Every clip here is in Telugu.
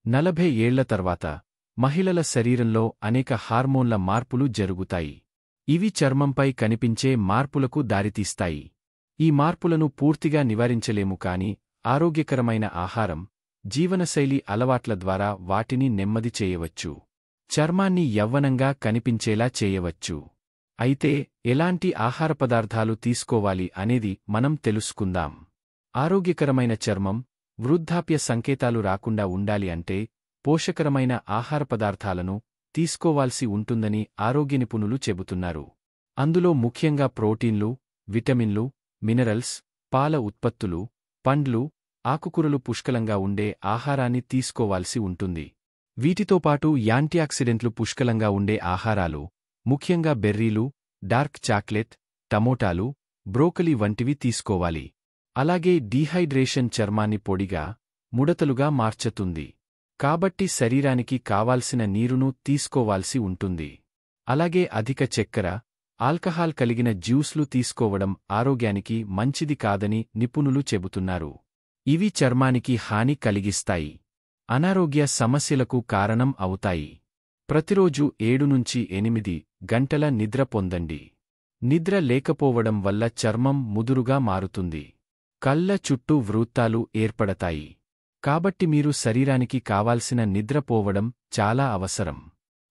40 ఏళ్ల తర్వాత మహిళల శరీరంలో అనేక హార్మోన్ల మార్పులు జరుగుతాయి. ఇవి చర్మంపై కనిపించే మార్పులకు దారితీస్తాయి. ఈ మార్పులను పూర్తిగా నివారించలేము కాని ఆరోగ్యకరమైన ఆహారం, జీవనశైలి అలవాట్ల ద్వారా వాటిని నెమ్మది చేయవచ్చు. చర్మాన్ని యవ్వనంగా కనిపించేలా చేయవచ్చు. అయితే ఎలాంటి ఆహార పదార్థాలు తీసుకోవాలి అనేది మనం తెలుసుకుందాం. ఆరోగ్యకరమైన చర్మం, వృద్ధాప్య సంకేతాలు రాకుండా ఉండాలి అంటే పోషకరమైన ఆహార పదార్థాలను తీసుకోవాల్సి ఉంటుందని ఆరోగ్య నిపుణులు చెబుతున్నారు. అందులో ముఖ్యంగా ప్రోటీన్లు, విటమిన్లు, మినరల్స్, పాల ఉత్పత్తులు, పండ్లు, ఆకుకూరలు పుష్కలంగా ఉండే ఆహారాన్ని తీసుకోవాల్సి ఉంటుంది. వీటితో పాటు యాంటీఆక్సిడెంట్లు పుష్కలంగా ఉండే ఆహారాలు, ముఖ్యంగా బెర్రీలు, డార్క్ చాక్లెట్, టమోటాలు, బ్రోకలీ వంటివి తీసుకోవాలి. అలాగే డీహైడ్రేషన్ చర్మాన్ని పొడిగా, ముడతలుగా మార్చుతుంది. కాబట్టి శరీరానికి కావాల్సిన నీరును తీసుకోవాల్సి ఉంటుంది. అలాగే అధిక చక్కెర, ఆల్కహాల్ కలిగిన జ్యూస్లు తీసుకోవడం ఆరోగ్యానికి మంచిది కాదని నిపుణులు చెబుతున్నారు. ఇవి చర్మానికి హాని కలిగిస్తాయి. అనారోగ్య సమస్యలకు కారణం అవుతాయి. ప్రతిరోజు 7 నుంచి 8 గంటల నిద్ర పొందండి. నిద్ర లేకపోవడం వల్ల చర్మం ముదురుగా మారుతుంది. కళ్ల చుట్టూ వృత్తాలు ఏర్పడతాయి. కాబట్టి మీరు శరీరానికి కావాల్సిన నిద్ర పోవడం చాలా అవసరం.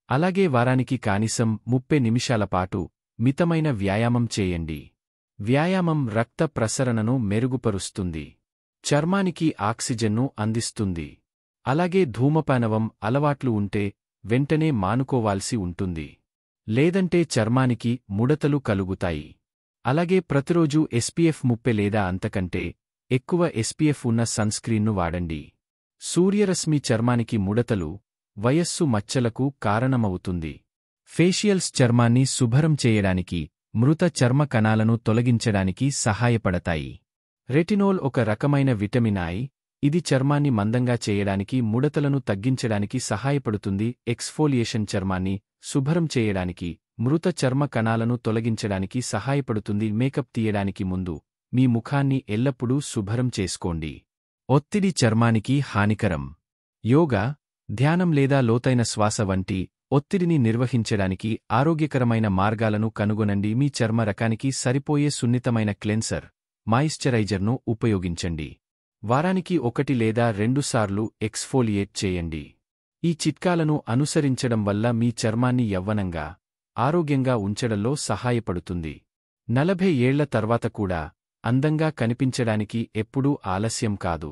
అలాగే వారానికి కనీసం 30 నిమిషాల పాటు మితమైన వ్యాయామం చేయండి. వ్యాయామం రక్త ప్రసరణను మెరుగుపరుస్తుంది. చర్మానికి ఆక్సిజన్ను అందిస్తుంది. అలాగే ధూమపానవం అలవాట్లు ఉంటే వెంటనే మానుకోవాల్సి ఉంటుంది. లేదంటే చర్మానికి ముడతలు కలుగుతాయి. అలాగే ప్రతిరోజూ SPF 30 లేదా అంతకంటే ఎక్కువ SPF ఉన్న సన్స్క్రీన్ను వాడండి. సూర్యరశ్మి చర్మానికి ముడతలు, వయస్సు మచ్చలకు కారణమవుతుంది. ఫేషియల్స్ చర్మాన్ని శుభ్రం చేయడానికి, మృత చర్మ కణాలను తొలగించడానికి సహాయపడతాయి. రెటినోల్ ఒక రకమైన విటమిన్ ఐ, ఇది చర్మాన్ని మందంగా చేయడానికి, ముడతలను తగ్గించడానికి సహాయపడుతుంది. ఎక్స్ఫోలియేషన్ చర్మాన్ని శుభ్రం చేయడానికి, మృత చర్మ కణాలను తొలగించడానికి సహాయపడుతుంది. మేకప్ తీయడానికి ముందు మీ ముఖాన్ని ఎల్లప్పుడూ శుభ్రం చేసుకోండి. ఒత్తిడి చర్మానికి హానికరం. యోగా, ధ్యానం లేదా లోతైన శ్వాస వంటి ఒత్తిడిని నిర్వహించడానికి ఆరోగ్యకరమైన మార్గాలను కనుగొనండి. మీ చర్మ రకానికి సరిపోయే సున్నితమైన క్లెన్సర్, మాయిశ్చరైజర్ను ఉపయోగించండి. వారానికి 1 లేదా 2 సార్లు ఎక్స్ఫోలియేట్ చేయండి. ఈ చిట్కాలను అనుసరించడం వల్ల మీ చర్మాన్ని యవ్వనంగా, ఆరోగ్యంగా ఉంచడంలో సహాయపడుతుంది. 40 ఏళ్ల తర్వాత కూడా అందంగా కనిపించడానికి ఎప్పుడూ ఆలస్యం కాదు.